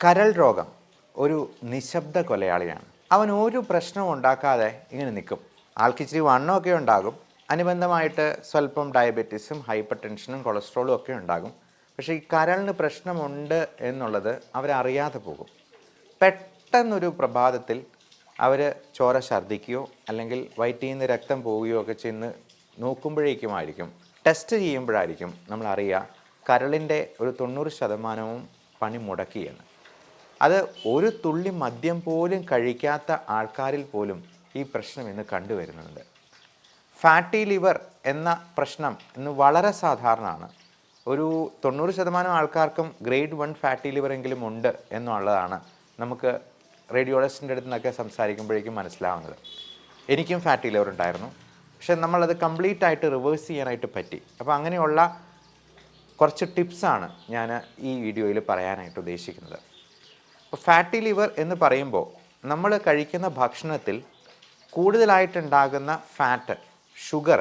കരൾ രോഗം ഒരു നിശബ്ദ കൊലയാളിയാണ്. അവൻ ഒരു പ്രശ്നവും ഉണ്ടാക്കാതെ ഇങ്ങനെ നിൽക്കും. ആൾക്ക് ഇച്ചിരി വണ്ണമൊക്കെ ഉണ്ടാകും, അനുബന്ധമായിട്ട് സ്വല്പം ഡയബറ്റീസും ഹൈപ്പർ ടെൻഷനും കൊളസ്ട്രോളും ഒക്കെ ഉണ്ടാകും. പക്ഷേ ഈ കരളിന് പ്രശ്നമുണ്ട് എന്നുള്ളത് അവരറിയാതെ പോകും. പെട്ടെന്നൊരു പ്രഭാതത്തിൽ അവർ ചോര ഛർദ്ദിക്കുകയോ അല്ലെങ്കിൽ വയറ്റിൽ നിന്ന് രക്തം പോവുകയോ ഒക്കെ ചെന്ന് നോക്കുമ്പോഴേക്കുമായിരിക്കും, ടെസ്റ്റ് ചെയ്യുമ്പോഴായിരിക്കും നമ്മൾ അറിയുക കരളിൻ്റെ ഒരു 90% പണി മുടക്കിയാണ്. അത് ഒരു തുള്ളി മദ്യം പോലും കഴിക്കാത്ത ആൾക്കാരിൽ പോലും ഈ പ്രശ്നം ഇന്ന് കണ്ടുവരുന്നുണ്ട്. ഫാറ്റി ലിവർ എന്ന പ്രശ്നം ഇന്ന് വളരെ സാധാരണമാണ്. ഒരു 90% ആൾക്കാർക്കും ഗ്രേഡ് 1 ഫാറ്റി ലിവർ എങ്കിലും ഉണ്ട് എന്നുള്ളതാണ് നമുക്ക് റേഡിയോളജിസ്റ്റിൻ്റെ അടുത്ത് നിന്നൊക്കെ സംസാരിക്കുമ്പോഴേക്കും മനസ്സിലാവുന്നത്. എനിക്കും ഫാറ്റി ലിവർ ഉണ്ടായിരുന്നു, പക്ഷെ നമ്മളത് കംപ്ലീറ്റ് ആയിട്ട് റിവേഴ്സ് ചെയ്യാനായിട്ട് പറ്റി. അപ്പോൾ അങ്ങനെയുള്ള കുറച്ച് ടിപ്സാണ് ഞാൻ ഈ വീഡിയോയിൽ പറയാനായിട്ട് ഉദ്ദേശിക്കുന്നത്. അപ്പോൾ ഫാറ്റി ലിവർ എന്ന് പറയുമ്പോൾ നമ്മൾ കഴിക്കുന്ന ഭക്ഷണത്തിൽ കൂടുതലായിട്ടുണ്ടാകുന്ന ഫാറ്റ്, ഷുഗർ,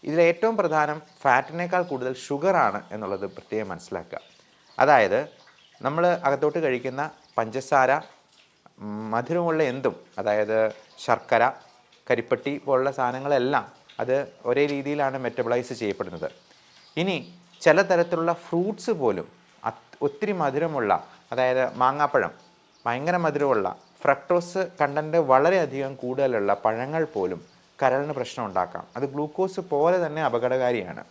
ഇതിലേറ്റവും പ്രധാനം ഫാറ്റിനേക്കാൾ കൂടുതൽ ഷുഗറാണ് എന്നുള്ളത് പ്രത്യേകം മനസ്സിലാക്കുക. അതായത് നമ്മൾ അകത്തോട്ട് കഴിക്കുന്ന പഞ്ചസാര, മധുരമുള്ള എന്തും, അതായത് ശർക്കര, കരിപ്പട്ടി പോലുള്ള സാധനങ്ങളെല്ലാം അത് ഒരേ രീതിയിലാണ് മെറ്റബോളൈസ് ചെയ്യപ്പെടുന്നത്. ഇനി ചില തരത്തിലുള്ള ഫ്രൂട്ട്സ് പോലും ഒത്തിരി മധുരമുള്ള, അതായത് മാങ്ങാപ്പഴം, ഭയങ്കര മധുരമുള്ള, ഫ്രക്ടോസ് കണ്ടൻറ്റ് വളരെയധികം കൂടുതലുള്ള പഴങ്ങൾ പോലും കരളിന് പ്രശ്നം ഉണ്ടാക്കാം. അത് ഗ്ലൂക്കോസ് പോലെ തന്നെ അപകടകാരിയാണ്.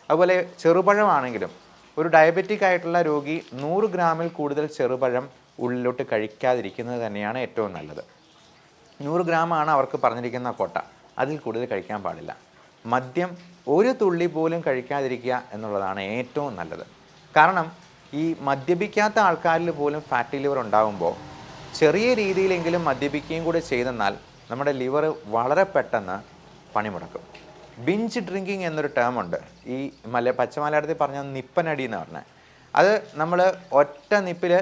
അതുപോലെ ചെറുപഴമാണെങ്കിലും ഒരു ഡയബറ്റിക് ആയിട്ടുള്ള രോഗി 100 ഗ്രാമിൽ കൂടുതൽ ചെറുപഴം ഉള്ളിലോട്ട് കഴിക്കാതിരിക്കുന്നത് തന്നെയാണ് ഏറ്റവും നല്ലത്. 100 ഗ്രാമാണ് അവർക്ക് പറഞ്ഞിരിക്കുന്ന കോട്ട, അതിൽ കൂടുതൽ കഴിക്കാൻ പാടില്ല. മദ്യം ഒരു തുള്ളി പോലും കഴിക്കാതിരിക്കുക എന്നുള്ളതാണ് ഏറ്റവും നല്ലത്. കാരണം ഈ മദ്യപിക്കാത്ത ആൾക്കാരിൽ പോലും ഫാറ്റി ലിവർ ഉണ്ടാകുമ്പോൾ ചെറിയ രീതിയിലെങ്കിലും മദ്യപിക്കുകയും കൂടെ ചെയ്തെന്നാൽ നമ്മുടെ ലിവർ വളരെ പെട്ടെന്ന് പണിമുടക്കും. ബിഞ്ച് ഡ്രിങ്കിങ് എന്നൊരു ടേം ഉണ്ട്. ഈ പച്ച മലയാളത്തിൽ പറഞ്ഞാൽ നിപ്പനടി എന്ന് പറഞ്ഞാൽ, അത് നമ്മൾ ഒറ്റ നിപ്പിൽ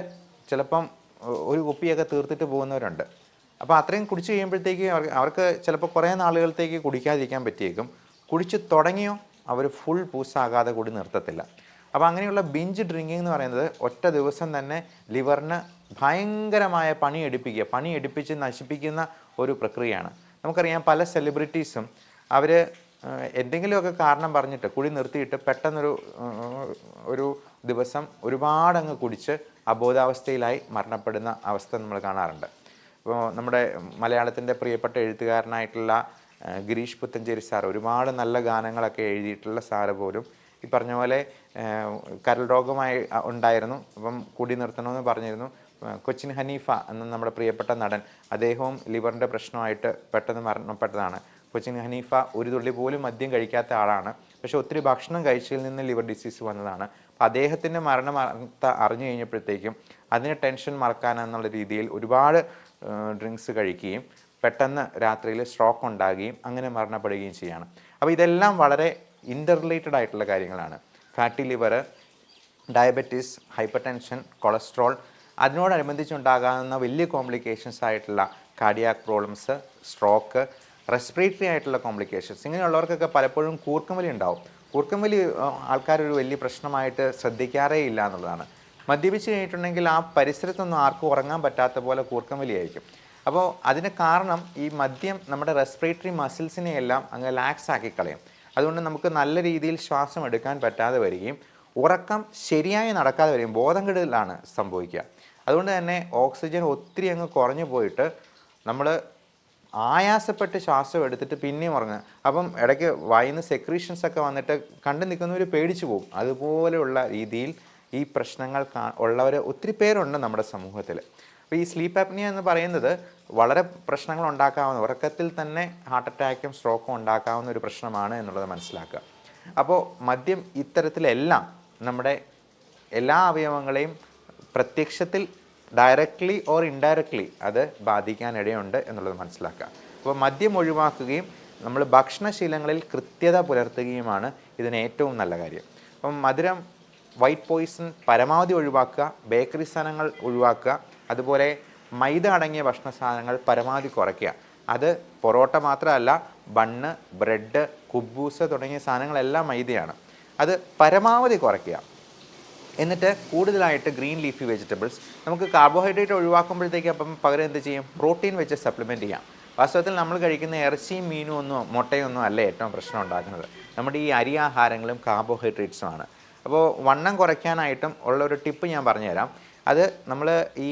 ചിലപ്പം ഒരു കുപ്പിയൊക്കെ തീർത്തിട്ട് പോകുന്നവരുണ്ട്. അപ്പോൾ അത്രയും കുടിച്ച് കഴിയുമ്പോഴത്തേക്ക് അവർക്ക് ചിലപ്പോൾ കുറേ നാളുകളത്തേക്ക് കുടിക്കാതിരിക്കാൻ പറ്റിയേക്കും. കുടിച്ച് തുടങ്ങിയോ അവർ ഫുൾ പൂസാകാതെ കൂടി നിർത്തത്തില്ല. അപ്പോൾ അങ്ങനെയുള്ള ബിഞ്ച് ഡ്രിങ്കിങ് എന്ന് പറയുന്നത് ഒറ്റ ദിവസം തന്നെ ലിവറിന് ഭയങ്കരമായ പണിയെടുപ്പിച്ച് നശിപ്പിക്കുന്ന ഒരു പ്രക്രിയയാണ്. നമുക്കറിയാം പല സെലിബ്രിറ്റീസും അവർ എന്തെങ്കിലുമൊക്കെ കാരണം പറഞ്ഞിട്ട് കുടി നിർത്തിയിട്ട് പെട്ടെന്നൊരു ദിവസം ഒരുപാടങ്ങ് കുടിച്ച് അബോധാവസ്ഥയിലായി മരണപ്പെടുന്ന അവസ്ഥ നമ്മൾ കാണാറുണ്ട്. ഇപ്പോൾ നമ്മുടെ മലയാളത്തിൻ്റെ പ്രിയപ്പെട്ട എഴുത്തുകാരനായിട്ടുള്ള ഗിരീഷ് പുത്തഞ്ചേരി സാർ ഒരുപാട് നല്ല ഗാനങ്ങളൊക്കെ എഴുതിയിട്ടുള്ള സാറ് പോലും ഈ പറഞ്ഞ പോലെ കരൾ രോഗമായി ഉണ്ടായിരുന്നു. അപ്പം കുടി നിർത്തണമെന്ന് പറഞ്ഞിരുന്നു. കൊച്ചിൻ ഹനീഫ എന്ന നമ്മുടെ പ്രിയപ്പെട്ട നടൻ, അദ്ദേഹവും ലിവറിൻ്റെ പ്രശ്നമായിട്ട് പെട്ടെന്ന് മരണപ്പെട്ടതാണ്. കൊച്ചിൻ ഹനീഫ ഒരു തുള്ളി പോലും മദ്യം കഴിക്കാത്ത ആളാണ്, പക്ഷെ ഒത്തിരി ഭക്ഷണം കഴിച്ചതിൽ നിന്ന് ലിവർ ഡിസീസ് വന്നതാണ്. അപ്പം അദ്ദേഹത്തിൻ്റെ മരണം അറിഞ്ഞു കഴിഞ്ഞപ്പോഴത്തേക്കും അതിന് ടെൻഷൻ മറക്കാനെന്നുള്ള രീതിയിൽ ഒരുപാട് ഡ്രിങ്ക്സ് കഴിക്കുകയും പെട്ടെന്ന് രാത്രിയിൽ സ്ട്രോക്ക് ഉണ്ടാകുകയും അങ്ങനെ മരണപ്പെടുകയും ചെയ്യുകയാണ്. അപ്പോൾ ഇതെല്ലാം വളരെ ഇൻ്റർറിലേറ്റഡ് ആയിട്ടുള്ള കാര്യങ്ങളാണ്. Fatty liver, diabetes, hypertension, cholesterol, അതിനോടനുബന്ധിച്ചുണ്ടാകാവുന്ന വലിയ കോംപ്ലിക്കേഷൻസ് ആയിട്ടുള്ള കാർഡിയാക് പ്രോബ്ലംസ്, സ്ട്രോക്ക്, റെസ്പിറേറ്ററി ആയിട്ടുള്ള കോംപ്ലിക്കേഷൻസ്, ഇങ്ങനെയുള്ളവർക്കൊക്കെ പലപ്പോഴും കൂർക്കംവലി ഉണ്ടാവും. കൂർക്കംവലി ആൾക്കാരൊരു വലിയ പ്രശ്നമായിട്ട് ശ്രദ്ധിക്കാറേ ഇല്ല എന്നുള്ളതാണ്. മദ്യപിച്ച് കഴിഞ്ഞിട്ടുണ്ടെങ്കിൽ ആ പരിസരത്തൊന്നും ആർക്കും ഉറങ്ങാൻ പറ്റാത്ത പോലെ കൂർക്കംവലി ആയിരിക്കും. അപ്പോൾ അതിന് കാരണം ഈ മദ്യം നമ്മുടെ റെസ്പിറേറ്ററി മസിൽസിനെ എല്ലാം അങ്ങ് ലാക്സ് ആക്കി കളയും. അതുകൊണ്ട് നമുക്ക് നല്ല രീതിയിൽ ശ്വാസം എടുക്കാൻ പറ്റാതെ വരികയും ഉറക്കം ശരിയായി നടക്കാതെ വരികയും ബോധം കെടലാണ് സംഭവിക്കുക. അതുകൊണ്ട് തന്നെ ഓക്സിജൻ ഒത്തിരി അങ്ങ് കുറഞ്ഞു പോയിട്ട് നമ്മൾ ആയാസപ്പെട്ട് ശ്വാസം എടുത്തിട്ട് പിന്നെയും ഉറങ്ങുക. അപ്പം ഇടയ്ക്ക് വായിന്ന് സെക്രീഷൻസ് ഒക്കെ വന്നിട്ട് കണ്ടു നിൽക്കുന്നവർ പേടിച്ചു പോകും. അതുപോലെയുള്ള രീതിയിൽ ഈ പ്രശ്നങ്ങൾ ഉള്ളവർ ഒത്തിരി പേരുണ്ട് നമ്മുടെ സമൂഹത്തിൽ. അപ്പോൾ ഈ സ്ലീപ്പ് ആപ്നിയ എന്ന് പറയുന്നത് വളരെ പ്രശ്നങ്ങൾ ഉണ്ടാക്കാവുന്ന, ഉറക്കത്തിൽ തന്നെ ഹാർട്ട് അറ്റാക്കും സ്ട്രോക്കും ഉണ്ടാക്കാവുന്ന ഒരു പ്രശ്നമാണ് എന്നുള്ളത് മനസ്സിലാക്കുക. അപ്പോൾ മദ്യം ഇത്തരത്തിലെല്ലാം നമ്മുടെ എല്ലാ അവയവങ്ങളെയും പ്രത്യക്ഷത്തിൽ ഡയറക്റ്റ്ലി ഓർ ഇൻഡയറക്റ്റ്ലി അത് ബാധിക്കാനിടയുണ്ട് എന്നുള്ളത് മനസ്സിലാക്കുക. അപ്പോൾ മദ്യം ഒഴിവാക്കുകയും നമ്മൾ ഭക്ഷണശീലങ്ങളിൽ കൃത്യത പുലർത്തുകയുമാണ് ഇതിന് ഏറ്റവും നല്ല കാര്യം. അപ്പം മധുരം, വൈറ്റ് പോയിസൺ പരമാവധി ഒഴിവാക്കുക, ബേക്കറി സാധനങ്ങൾ ഒഴിവാക്കുക, അതുപോലെ മൈദ അടങ്ങിയ ഭക്ഷണ സാധനങ്ങൾ പരമാവധി കുറയ്ക്കുക. അത് പൊറോട്ട മാത്രമല്ല, ബണ്ണ്, ബ്രെഡ്, കുബൂസ് തുടങ്ങിയ സാധനങ്ങളെല്ലാം മൈദയാണ്. അത് പരമാവധി കുറയ്ക്കുക. എന്നിട്ട് കൂടുതലായിട്ട് ഗ്രീൻ ലീഫി വെജിറ്റബിൾസ്, നമുക്ക് കാർബോഹൈഡ്രേറ്റ് ഒഴിവാക്കുമ്പോഴത്തേക്ക് അപ്പം പകരം എന്ത് ചെയ്യും, പ്രോട്ടീൻ വെച്ച് സപ്ലിമെൻറ്റ് ചെയ്യാം. വാസ്തവത്തിൽ നമ്മൾ കഴിക്കുന്ന ഇറച്ചിയും മീനും ഒന്നും മുട്ടയൊന്നും അല്ല ഏറ്റവും പ്രശ്നം ഉണ്ടാക്കുന്നത്, നമ്മുടെ ഈ അരി ആഹാരങ്ങളും കാർബോഹൈഡ്രേറ്റ്സുമാണ്. അപ്പോൾ വണ്ണം കുറയ്ക്കാനായിട്ടും ഉള്ളൊരു ടിപ്പ് ഞാൻ പറഞ്ഞുതരാം. അത് നമ്മൾ ഈ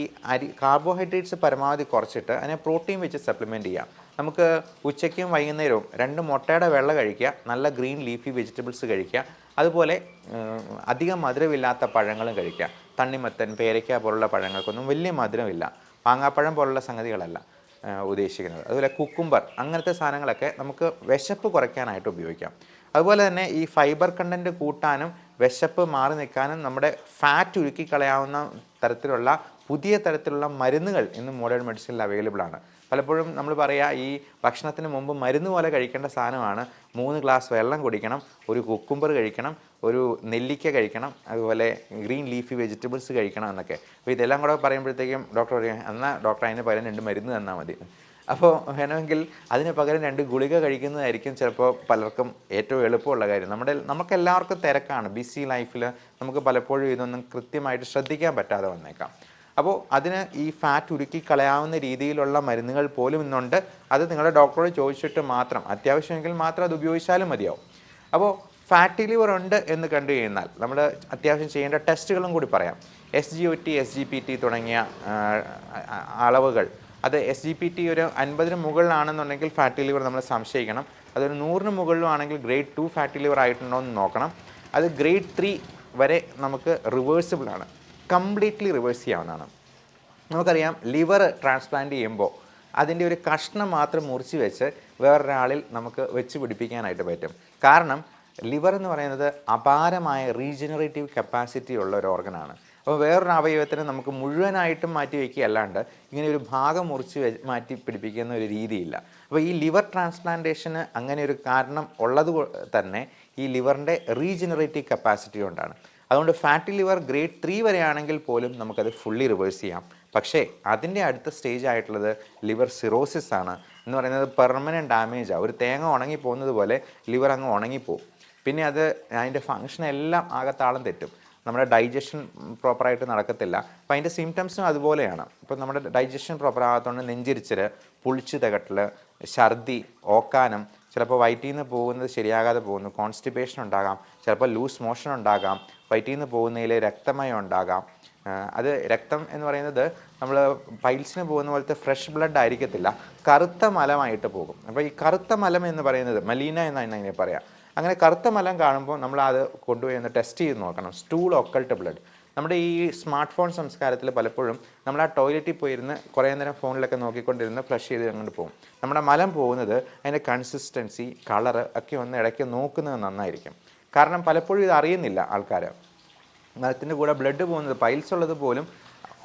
കാർബോഹൈഡ്രേറ്റ്സ് പരമാവധി കുറച്ചിട്ട് അതിനെ പ്രോട്ടീൻ വെച്ച് സപ്ലിമെൻറ്റ് ചെയ്യാം. നമുക്ക് ഉച്ചയ്ക്കും വൈകുന്നേരവും 2 മുട്ടയുടെ വെള്ള കഴിക്കുക, നല്ല ഗ്രീൻ ലീഫി വെജിറ്റബിൾസ് കഴിക്കുക, അതുപോലെ അധികം മധുരമില്ലാത്ത പഴങ്ങളും കഴിക്കുക. തണ്ണിമത്തൻ, പേരയ്ക്ക പോലുള്ള പഴങ്ങൾക്കൊന്നും വലിയ മധുരമില്ല, മാങ്ങാപ്പഴം പോലുള്ള സംഗതികളല്ല ഉദ്ദേശിക്കുന്നത്. അതുപോലെ കുക്കുംബർ, അങ്ങനത്തെ സാധനങ്ങളൊക്കെ നമുക്ക് വിശപ്പ് കുറയ്ക്കാനായിട്ട് ഉപയോഗിക്കാം. അതുപോലെ തന്നെ ഈ ഫൈബർ കണ്ടൻറ്റ് കൂട്ടാനും വിശപ്പ് മാറി നിൽക്കാനും നമ്മുടെ ഫാറ്റ് ഉരുക്കി കളയാവുന്ന തരത്തിലുള്ള പുതിയ തരത്തിലുള്ള മരുന്നുകൾ ഇന്ന് മോഡേൺ മെഡിസിനിൽ അവൈലബിൾ ആണ്. പലപ്പോഴും നമ്മൾ പറയുക, ഈ ഭക്ഷണത്തിന് മുമ്പ് മരുന്ന് പോലെ കഴിക്കേണ്ട സാധനമാണ് 3 ഗ്ലാസ് വെള്ളം കുടിക്കണം, ഒരു കുക്കുംബർ കഴിക്കണം, ഒരു നെല്ലിക്ക കഴിക്കണം, അതുപോലെ ഗ്രീൻ ലീഫി വെജിറ്റബിൾസ് കഴിക്കണം എന്നൊക്കെ. അപ്പോൾ ഇതെല്ലാം കൂടെ പറയുമ്പോഴത്തേക്കും ഡോക്ടർ പറയും, എന്നാൽ ഡോക്ടർ അതിന് പകരം 2 മരുന്ന് തന്നാൽ മതി. അപ്പോൾ വേണമെങ്കിൽ അതിന് പകരം 2 ഗുളിക കഴിക്കുന്നതായിരിക്കും ചിലപ്പോൾ പലർക്കും ഏറ്റവും എളുപ്പമുള്ള കാര്യം. നമുക്കെല്ലാവർക്കും തിരക്കാണ്, ബിസി ലൈഫിൽ നമുക്ക് പലപ്പോഴും ഇതൊന്നും കൃത്യമായിട്ട് ശ്രദ്ധിക്കാൻ പറ്റാതെ വന്നേക്കാം. അപ്പോൾ അതിന് ഈ ഫാറ്റ് ഉരുക്കി കളയാവുന്ന രീതിയിലുള്ള മരുന്നുകൾ പോലും ഇന്നുണ്ട്. അത് നിങ്ങളുടെ ഡോക്ടറോട് ചോദിച്ചിട്ട് മാത്രം, അത്യാവശ്യമെങ്കിൽ മാത്രം അത് ഉപയോഗിച്ചാലും മതിയാവും. അപ്പോൾ ഫാറ്റി ലിവർ ഉണ്ട് എന്ന് കണ്ടു കഴിഞ്ഞാൽ നമ്മൾ അത്യാവശ്യം ചെയ്യേണ്ട ടെസ്റ്റുകളും കൂടി പറയാം. SGOT, SGPT തുടങ്ങിയ അളവുകൾ, അത് SGPT ഒരു 50-ന് മുകളിലാണെന്നുണ്ടെങ്കിൽ ഫാറ്റി ലിവർ നമ്മൾ സംശയിക്കണം. അതൊരു 100-ന് മുകളിലും ആണെങ്കിൽ ഗ്രേഡ് 2 ഫാറ്റി ലിവർ ആയിട്ടുണ്ടോ എന്ന് നോക്കണം. അത് ഗ്രേഡ് 3 വരെ നമുക്ക് റിവേഴ്സിബിൾ ആണ്, കംപ്ലീറ്റ്ലി റിവേഴ്സ് ചെയ്യാവുന്നതാണ്. നമുക്കറിയാം, ലിവർ ട്രാൻസ്പ്ലാന്റ് ചെയ്യുമ്പോൾ അതിൻ്റെ ഒരു കഷ്ണം മാത്രം മുറിച്ച് വെച്ച് വേറൊരാളിൽ നമുക്ക് വെച്ച് പിടിപ്പിക്കാനായിട്ട് പറ്റും. കാരണം ലിവർ എന്ന് പറയുന്നത് അപാരമായ റീജനറേറ്റീവ് കപ്പാസിറ്റി ഉള്ള ഒരു ഓർഗനാണ്. അപ്പോൾ വേറൊരു അവയവത്തിന് നമുക്ക് മുഴുവനായിട്ടും മാറ്റി വയ്ക്കുകയല്ലാണ്ട് ഇങ്ങനെ ഒരു ഭാഗം മുറിച്ച് മാറ്റി പിടിപ്പിക്കുന്ന ഒരു രീതിയില്ല. അപ്പോൾ ഈ ലിവർ ട്രാൻസ്പ്ലാന്റേഷന് അങ്ങനെ ഒരു കാരണം ഉള്ളത് തന്നെ ഈ ലിവറിൻ്റെ റീജനറേറ്റീവ് കപ്പാസിറ്റി കൊണ്ടാണ്. അതുകൊണ്ട് ഫാറ്റി ലിവർ ഗ്രേഡ് 3 വരെയാണെങ്കിൽ പോലും നമുക്കത് ഫുള്ളി റിവേഴ്സ് ചെയ്യാം. പക്ഷേ അതിൻ്റെ അടുത്ത സ്റ്റേജ് ആയിട്ടുള്ളത് ലിവർ സിറോസിസ് ആണ്. എന്ന് പറയുന്നത് പെർമനൻറ്റ് ഡാമേജാണ്. ഒരു തേങ്ങ ഉണങ്ങിപ്പോകുന്നത് പോലെ ലിവർ അങ്ങ് ഉണങ്ങിപ്പോവും. പിന്നെ അതിൻ്റെ ഫങ്ഷനെല്ലാം ആകെ താളം തെറ്റും. നമ്മുടെ ഡൈജഷൻ പ്രോപ്പറായിട്ട് നടക്കത്തില്ല. അപ്പോൾ അതിൻ്റെ സിംറ്റംസും അതുപോലെയാണ്. ഇപ്പോൾ നമ്മുടെ ഡൈജഷൻ പ്രോപ്പർ ആകാത്തതുകൊണ്ട് നെഞ്ചിരിച്ചൽ, പുളിച്ച് തകട്ടൽ, ഛർദി, ഓക്കാനം, ചിലപ്പോൾ വയറ്റിൽ നിന്ന് പോകുന്നത് ശരിയാകാതെ പോകുന്നു, കോൺസ്റ്റിപ്പേഷൻ ഉണ്ടാകാം, ചിലപ്പോൾ ലൂസ് മോഷൻ ഉണ്ടാകാം, വയറ്റിൽ നിന്ന് പോകുന്നതിൽ രക്തമയം ഉണ്ടാകാം. അത് രക്തം എന്ന് പറയുന്നത് നമ്മൾ പൈൽസിന് പോകുന്ന പോലത്തെ ഫ്രഷ് ബ്ലഡ് ആയിരിക്കത്തില്ല, കറുത്ത മലമായിട്ട് പോകും. അപ്പോൾ ഈ കറുത്ത മലം എന്ന് പറയുന്നത് മലീന എന്നാണ് അതിനെ പറയാം. അങ്ങനെ കറുത്ത മലം കാണുമ്പോൾ നമ്മൾ അത് കൊണ്ടുപോയി ഒന്ന് ടെസ്റ്റ് ചെയ്ത് നോക്കണം. Stool occult blood. നമ്മുടെ ഈ സ്മാർട്ട് ഫോൺ സംസ്കാരത്തിൽ പലപ്പോഴും നമ്മൾ ആ ടോയ്ലറ്റിൽ പോയിരുന്ന് കുറേ നേരം ഫോണിലൊക്കെ നോക്കിക്കൊണ്ടിരുന്ന് ഫ്ലഷ് ചെയ്ത് അങ്ങോട്ട് പോകും. നമ്മുടെ മലം പോകുന്നത് അതിൻ്റെ കൺസിസ്റ്റൻസി, കളറ് ഒക്കെ ഒന്ന് ഇടയ്ക്ക് നോക്കുന്നത് നന്നായിരിക്കും. കാരണം പലപ്പോഴും ഇത് അറിയുന്നില്ല ആൾക്കാർ. മലത്തിൻ്റെ കൂടെ ബ്ലഡ് പോകുന്നത്, പൈൽസ് ഉള്ളത് പോലും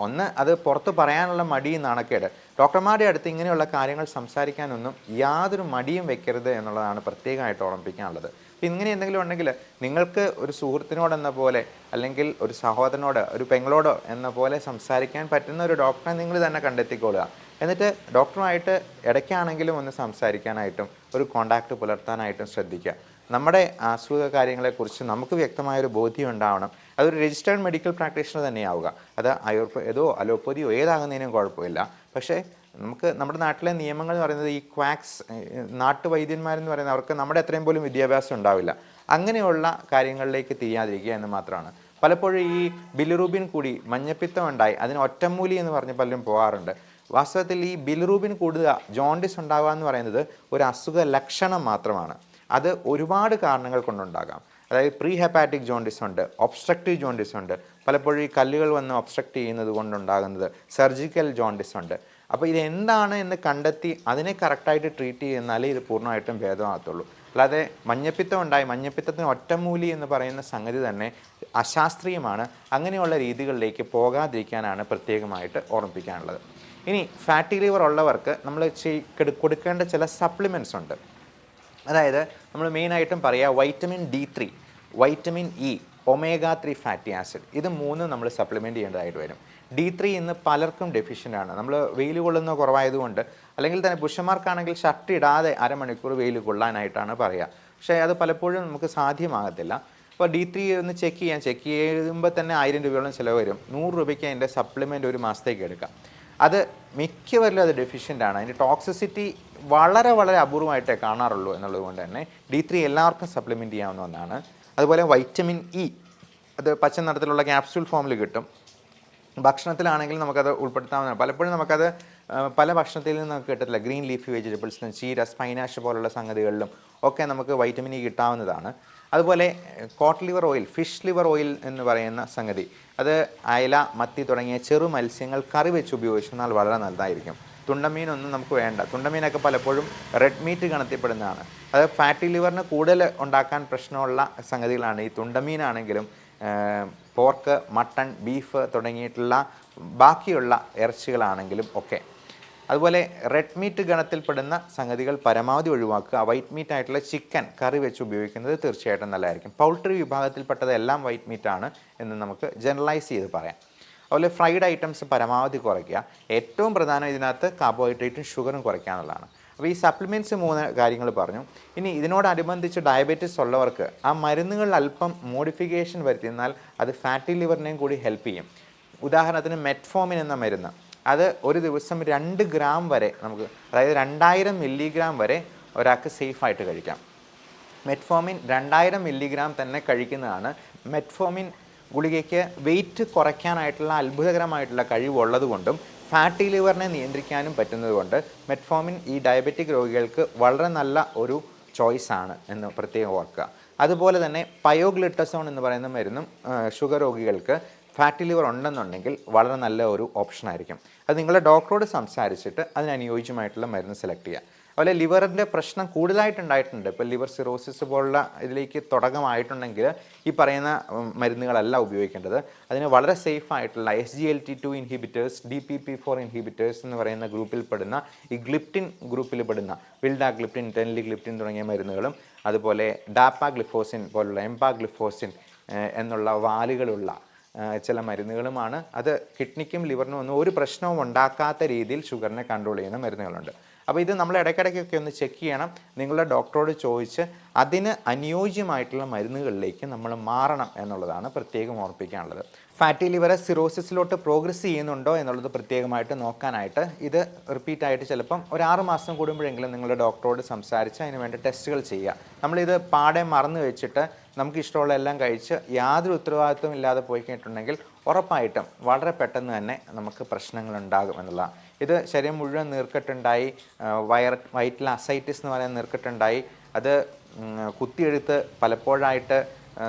ഒന്ന് അത് പുറത്ത് പറയാനുള്ള മടിയും നാണക്കേട്. ഡോക്ടർമാരുടെ അടുത്ത് ഇങ്ങനെയുള്ള കാര്യങ്ങൾ സംസാരിക്കാനൊന്നും യാതൊരു മടിയും വെക്കരുത് എന്നുള്ളതാണ് പ്രത്യേകമായിട്ട് ഓർമ്മിപ്പിക്കാനുള്ളത്. ഇങ്ങനെ എന്തെങ്കിലും ഉണ്ടെങ്കിൽ നിങ്ങൾക്ക് ഒരു സുഹൃത്തിനോടെന്ന പോലെ, അല്ലെങ്കിൽ ഒരു സഹോദരനോട്, ഒരു പെങ്ങളോടോ എന്ന പോലെ സംസാരിക്കാൻ പറ്റുന്ന ഒരു ഡോക്ടറെ നിങ്ങൾ തന്നെ കണ്ടെത്തിക്കൊള്ളുക. എന്നിട്ട് ഡോക്ടറുമായിട്ട് ഇടയ്ക്കാണെങ്കിലും ഒന്ന് സംസാരിക്കാനായിട്ടും ഒരു കോണ്ടാക്റ്റ് പുലർത്താനായിട്ടും ശ്രദ്ധിക്കുക. നമ്മുടെ അസുഖ കാര്യങ്ങളെക്കുറിച്ച് നമുക്ക് വ്യക്തമായൊരു ബോധ്യം ഉണ്ടാവണം. അതൊരു രജിസ്റ്റേർഡ് മെഡിക്കൽ പ്രാക്ടീഷണർ തന്നെയാവുക. അത് ആയുർവേദോ അലോപ്പതിയോ ഏതാകുന്നതിനും കുഴപ്പമില്ല. പക്ഷേ നമുക്ക് നമ്മുടെ നാട്ടിലെ നിയമങ്ങൾ എന്ന് പറയുന്നത് ഈ ക്വാക്സ്, നാട്ടുവൈദ്യന്മാരെന്ന് പറയുന്നത് അവർക്ക് നമ്മുടെ അത്രയും പോലും വിദ്യാഭ്യാസം ഉണ്ടാവില്ല. അങ്ങനെയുള്ള കാര്യങ്ങളിലേക്ക് തിരിയാതിരിക്കുക എന്ന് മാത്രമാണ്. പലപ്പോഴും ഈ ബിലിറൂബിൻ കൂടി മഞ്ഞപ്പിത്തം ഉണ്ടായി അതിന് ഒറ്റമൂലി എന്ന് പറഞ്ഞ് പലരും പോകാറുണ്ട്. വാസ്തവത്തിൽ ഈ ബിലിറൂബിൻ കൂടുക, ജോണ്ടിസ് ഉണ്ടാവുക എന്ന് പറയുന്നത് ഒരു അസുഖ ലക്ഷണം മാത്രമാണ്. അത് ഒരുപാട് കാരണങ്ങൾ കൊണ്ടുണ്ടാകാം. അതായത് പ്രീ ഹെപ്പാറ്റിക് ജോണ്ടിസ് ഉണ്ട്, ഒബ്സ്ട്രക്റ്റീവ് ജോണ്ടിസ് ഉണ്ട്, പലപ്പോഴും ഈ കല്ലുകൾ വന്ന് ഒബ്സ്ട്രക്റ്റ് ചെയ്യുന്നത് കൊണ്ടുണ്ടാകുന്നത് സർജിക്കൽ ജോണ്ടിസ് ഉണ്ട്. അപ്പോൾ ഇതെന്താണ് എന്ന് കണ്ടെത്തി അതിനെ കറക്റ്റായിട്ട് ട്രീറ്റ് ചെയ്യുന്നാലേ ഇത് പൂർണ്ണമായിട്ടും ഭേദമാകത്തുള്ളൂ. അല്ലാതെ മഞ്ഞപ്പിത്തം ഉണ്ടായി, മഞ്ഞപ്പിത്തത്തിന് ഒറ്റമൂലി എന്ന് പറയുന്ന സംഗതി തന്നെ അശാസ്ത്രീയമാണ്. അങ്ങനെയുള്ള രീതികളിലേക്ക് പോകാതിരിക്കാനാണ് പ്രത്യേകമായിട്ട് ഓർമ്മിപ്പിക്കാനുള്ളത്. ഇനി ഫാറ്റി ലിവർ ഉള്ളവർക്ക് നമ്മൾ കൊടുക്കേണ്ട ചില സപ്ലിമെൻറ്റ്സ് ഉണ്ട്. അതായത് നമ്മൾ മെയിനായിട്ടും പറയുക vitamin D3, vitamin E, omega 3 fatty acid, ഇത് 3 നമ്മൾ സപ്ലിമെൻറ്റ് ചെയ്യേണ്ടതായിട്ട് വരും. D3 ഇന്ന് പലർക്കും ഡെഫിഷ്യൻ്റ് ആണ്. നമ്മൾ വെയിൽ കൊള്ളുന്ന കുറവായതുകൊണ്ട്, അല്ലെങ്കിൽ തന്നെ പുരുഷന്മാർക്കാണെങ്കിൽ ഷർട്ട് ഇടാതെ അരമണിക്കൂർ വെയിൽ കൊള്ളാനായിട്ടാണ് പറയുക. പക്ഷേ അത് പലപ്പോഴും നമുക്ക് സാധ്യമാകത്തില്ല. അപ്പോൾ D3 ഒന്ന് ചെക്ക് ചെയ്യുമ്പോൾ തന്നെ 1000 രൂപയോളം ചിലവ് വരും. 100 രൂപയ്ക്ക് അതിൻ്റെ സപ്ലിമെൻ്റ് ഒരു മാസത്തേക്ക് എടുക്കാം. അത് മിക്കവരിലും അത് ഡെഫിഷ്യൻ്റ് ആണ്. അതിൻ്റെ ടോക്സിസിറ്റി വളരെ വളരെ അപൂർവമായിട്ടേ കാണാറുള്ളൂ എന്നുള്ളത് കൊണ്ട് തന്നെ D3 എല്ലാവർക്കും സപ്ലിമെൻറ്റ് ചെയ്യാവുന്ന ഒന്നാണ്. അതുപോലെ വൈറ്റമിൻ ഇ അത് പച്ച നിറത്തിലുള്ള ക്യാപ്സ്യൂൾ ഫോമിൽ കിട്ടും. ഭക്ഷണത്തിലാണെങ്കിൽ നമുക്കത് ഉൾപ്പെടുത്താവുന്നതാണ്. പലപ്പോഴും നമുക്കത് പല ഭക്ഷണത്തിൽ നിന്ന് നമുക്ക് കിട്ടത്തില്ല. ഗ്രീൻ ലീഫി വെജിറ്റബിൾസിലും ചീര, സ്പൈനാഷ് പോലുള്ള സംഗതികളിലും ഒക്കെ നമുക്ക് വൈറ്റമിൻ ഇ കിട്ടാവുന്നതാണ്. അതുപോലെ cod liver oil, fish liver oil എന്ന് പറയുന്ന സംഗതി, അത് അയല, മത്തി തുടങ്ങിയ ചെറു മത്സ്യങ്ങൾ കറി വെച്ച് ഉപയോഗിച്ചെന്നാൽ വളരെ നല്ലതായിരിക്കും. തുണ്ടമീനൊന്നും നമുക്ക് വേണ്ട. തുണ്ടമീനൊക്കെ പലപ്പോഴും റെഡ് മീറ്റ് ഗണത്തിൽപ്പെടുന്നതാണ്. അത് ഫാറ്റി ലിവറിന് കൂടുതൽ ഉണ്ടാക്കാൻ പ്രശ്നമുള്ള സംഗതികളാണ്. ഈ തുണ്ടമീനാണെങ്കിലും പോർക്ക്, മട്ടൺ, ബീഫ് തുടങ്ങിയിട്ടുള്ള ബാക്കിയുള്ള ഇറച്ചികളാണെങ്കിലും ഒക്കെ. അതുപോലെ റെഡ് മീറ്റ് ഗണത്തിൽപ്പെടുന്ന സംഗതികൾ പരമാവധി ഒഴിവാക്കുക. വൈറ്റ് മീറ്റ് ആയിട്ടുള്ള ചിക്കൻ കറി വെച്ച് ഉപയോഗിക്കുന്നത് തീർച്ചയായിട്ടും നല്ലതായിരിക്കും. പൗൾട്രി വിഭാഗത്തിൽപ്പെട്ടത് എല്ലാം വൈറ്റ് മീറ്റാണ് എന്ന് നമുക്ക് ജനറലൈസ് ചെയ്ത് പറയാം. അതുപോലെ ഫ്രൈഡ് ഐറ്റംസ് പരമാവധി കുറയ്ക്കുക. ഏറ്റവും പ്രധാനം ഇതിനകത്ത് കാർബോഹൈഡ്രേറ്റും ഷുഗറും കുറയ്ക്കുക എന്നുള്ളതാണ്. അപ്പോൾ ഈ സപ്ലിമെൻറ്റ്സ് 3 കാര്യങ്ങൾ പറഞ്ഞു. ഇനി ഇതിനോടനുബന്ധിച്ച് ഡയബറ്റീസ് ഉള്ളവർക്ക് ആ മരുന്നുകളിൽ അല്പം മോഡിഫിക്കേഷൻ വരുത്തിയെന്നാൽ അത് ഫാറ്റി ലിവറിനെയും കൂടി ഹെൽപ്പ് ചെയ്യും. ഉദാഹരണത്തിന് മെറ്റ്ഫോമിൻ എന്ന മരുന്ന്, അത് ഒരു ദിവസം 2 ഗ്രാം വരെ നമുക്ക്, അതായത് 2000 മില്ലിഗ്രാം വരെ ഒരാൾക്ക് സേഫായിട്ട് കഴിക്കാം. മെറ്റ്ഫോമിൻ 2000 മില്ലിഗ്രാം തന്നെ കഴിക്കുന്നതാണ്. മെറ്റ്ഫോമിൻ ഗുളികയ്ക്ക് വെയിറ്റ് കുറയ്ക്കാനായിട്ടുള്ള അത്ഭുതകരമായിട്ടുള്ള കഴിവുള്ളത് കൊണ്ടും ഫാറ്റി ലിവറിനെ നിയന്ത്രിക്കാനും പറ്റുന്നതുകൊണ്ട് മെറ്റ്ഫോമിൻ ഈ ഡയബറ്റിക് രോഗികൾക്ക് വളരെ നല്ല ഒരു ചോയ്സാണ് എന്ന് പ്രത്യേകം ഓർക്കുക. അതുപോലെ തന്നെ പയോഗ്ലിട്ടസോൺ എന്ന് പറയുന്ന മരുന്നും ഷുഗർ രോഗികൾക്ക് ഫാറ്റി ലിവർ ഉണ്ടെന്നുണ്ടെങ്കിൽ വളരെ നല്ല ഒരു ഓപ്ഷനായിരിക്കും. അത് നിങ്ങളുടെ ഡോക്ടറോട് സംസാരിച്ചിട്ട് അതിനനുയോജ്യമായിട്ടുള്ള മരുന്ന് സെലക്ട് ചെയ്യുക. അതുപോലെ ലിവറിൻ്റെ പ്രശ്നം കൂടുതലായിട്ടുണ്ടായിട്ടുണ്ട്. ഇപ്പോൾ ലിവർ സിറോസിസ് പോലുള്ള ഇതിലേക്ക് തുടക്കമായിട്ടുണ്ടെങ്കിൽ ഈ പറയുന്ന മരുന്നുകളല്ല ഉപയോഗിക്കേണ്ടത്. അതിന് വളരെ സേഫ് ആയിട്ടുള്ള SGLT2 ഇൻഹിബിറ്റേഴ്സ്, DPP4 ഇൻഹിബിറ്റേഴ്സ് എന്ന് പറയുന്ന ഗ്രൂപ്പിൽ പെടുന്ന, ഈ ഗ്ലിപ്റ്റിൻ ഗ്രൂപ്പിൽ പെടുന്ന വിൽഡാഗ്ലിപ്റ്റിൻ, ടെൻലിഗ്ലിപ്റ്റിൻ തുടങ്ങിയ മരുന്നുകളും, അതുപോലെ ഡാപ്പാഗ്ലിഫോസിൻ പോലുള്ള എംപാഗ്ലിഫോസിൻ എന്നുള്ള വാലുകളുള്ള ചില മരുന്നുകളുമാണ്. അത് കിഡ്നിക്കും ലിവറിനും ഒന്നും ഒരു പ്രശ്നവും ഉണ്ടാക്കാത്ത രീതിയിൽ ഷുഗറിനെ കൺട്രോൾ ചെയ്യുന്ന മരുന്നുകളുണ്ട്. അപ്പോൾ ഇത് നമ്മൾ ഇടയ്ക്കിടയ്ക്കൊക്കെ ഒന്ന് ചെക്ക് ചെയ്യണം. നിങ്ങളുടെ ഡോക്ടറോട് ചോദിച്ച് അതിന് അനുയോജ്യമായിട്ടുള്ള മരുന്നുകളിലേക്ക് നമ്മൾ മാറണം എന്നുള്ളതാണ് പ്രത്യേകം ഓർപ്പിക്കാനുള്ളത്. ഫാറ്റി ലിവർ സിറോസിസിലോട്ട് പ്രോഗ്രസ് ചെയ്യുന്നുണ്ടോ എന്നുള്ളത് പ്രത്യേകമായിട്ട് നോക്കാനായിട്ട് ഇത് റിപ്പീറ്റായിട്ട് ചിലപ്പം ഒരു 6 മാസം കൂടുമ്പോഴെങ്കിലും നിങ്ങളുടെ ഡോക്ടറോട് സംസാരിച്ച് അതിന് വേണ്ടി ടെസ്റ്റുകൾ ചെയ്യുക. നമ്മളിത് പാടെ മറന്നു വെച്ചിട്ട് നമുക്ക് ഇഷ്ടമുള്ള എല്ലാം കഴിച്ച് യാതൊരു ഉത്തരവാദിത്വം ഇല്ലാതെ പോയി കഴിഞ്ഞിട്ടുണ്ടെങ്കിൽ ഉറപ്പായിട്ടും വളരെ പെട്ടെന്ന് തന്നെ നമുക്ക് പ്രശ്നങ്ങളുണ്ടാകും എന്നുള്ളതാണ്. ഇത് ശരീരം മുഴുവൻ നീർക്കെട്ടുണ്ടായി, വയറ്റിൽ അസൈറ്റിസ് എന്ന് പറയുന്ന നീർക്കെട്ടുണ്ടായി, അത് കുത്തിയെടുത്ത് പലപ്പോഴായിട്ട്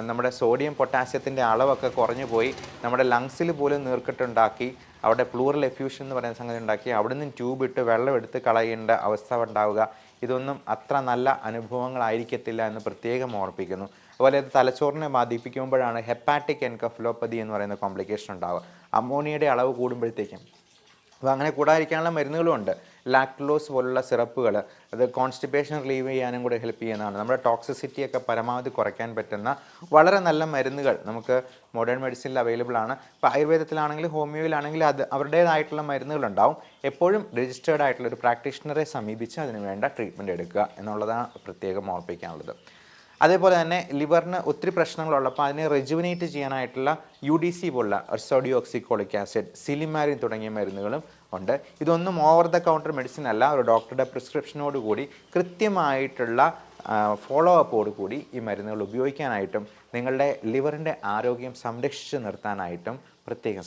നമ്മുടെ സോഡിയം പൊട്ടാസ്യത്തിൻ്റെ അളവൊക്കെ കുറഞ്ഞു പോയി നമ്മുടെ ലങ്സിൽ പോലും നീർക്കെട്ടുണ്ടാക്കി, അവിടെ പ്ലൂറൽ എഫ്യൂഷൻ എന്ന് പറയുന്ന സംഗതി ഉണ്ടാക്കി അവിടെ നിന്ന് ട്യൂബ് ഇട്ട് വെള്ളം എടുത്ത് കളയേണ്ട അവസ്ഥ ഉണ്ടാവുക. ഇതൊന്നും അത്ര നല്ല അനുഭവങ്ങളായിരിക്കത്തില്ല എന്ന് പ്രത്യേകം ഓർപ്പിക്കുന്നു. അതുപോലെ ഇത് തലച്ചോറിനെ ബാധിപ്പിക്കുമ്പോഴാണ് ഹെപ്പാറ്റിക് എൻകഫലോപ്പതി എന്ന് പറയുന്ന കോംപ്ലിക്കേഷൻ ഉണ്ടാവുക. അമോണിയയുടെ അളവ് കൂടുമ്പോഴത്തേക്കും. അപ്പോൾ അങ്ങനെ കൂടാതിരിക്കാനുള്ള മരുന്നുകളും ഉണ്ട്. ലാക്ടുലോസ് പോലുള്ള സിറപ്പുകൾ, അത് കോൺസ്റ്റിപ്പേഷൻ റിലീവ് ചെയ്യാനും കൂടെ ഹെൽപ്പ് ചെയ്യുന്നതാണ്. നമ്മുടെ ടോക്സിസിറ്റിയൊക്കെ പരമാവധി കുറയ്ക്കാൻ പറ്റുന്ന വളരെ നല്ല മരുന്നുകൾ നമുക്ക് മോഡേൺ മെഡിസിനിൽ അവൈലബിൾ ആണ്. ഇപ്പോൾ ആയുർവേദത്തിലാണെങ്കിലും ഹോമിയോയിലാണെങ്കിലും അത് അവരുടേതായിട്ടുള്ള മരുന്നുകളുണ്ടാവും. എപ്പോഴും രജിസ്റ്റേർഡ് ആയിട്ടുള്ള ഒരു പ്രാക്ടീഷണറെ സമീപിച്ച് അതിന് വേണ്ട ട്രീറ്റ്മെൻറ്റ് എടുക്കുക എന്നുള്ളതാണ് പ്രത്യേകം ഓർപ്പിക്കാനുള്ളത്. അതേപോലെ തന്നെ ലിവറിന് ഒത്തിരി പ്രശ്നങ്ങളുള്ളപ്പോൾ അതിനെ റെജുവിനേറ്റ് ചെയ്യാനായിട്ടുള്ള UDC പോലുള്ള സോഡിയോക്സിക്കോളിക് ആസിഡ്, സിലിമാരിൻ തുടങ്ങിയ മരുന്നുകളും ഉണ്ട്. ഇതൊന്നും ഓവർ ദ കൗണ്ടർ മെഡിസിൻ അല്ല. ഒരു ഡോക്ടറുടെ പ്രിസ്ക്രിപ്ഷനോട് കൂടി കൃത്യമായിട്ടുള്ള ഫോളോ അപ്പോട് കൂടി ഈ മരുന്നുകൾ ഉപയോഗിക്കാനായിട്ടും നിങ്ങളുടെ ലിവറിൻ്റെ ആരോഗ്യം സംരക്ഷിച്ച് നിർത്താനായിട്ടും പ്രത്യേകം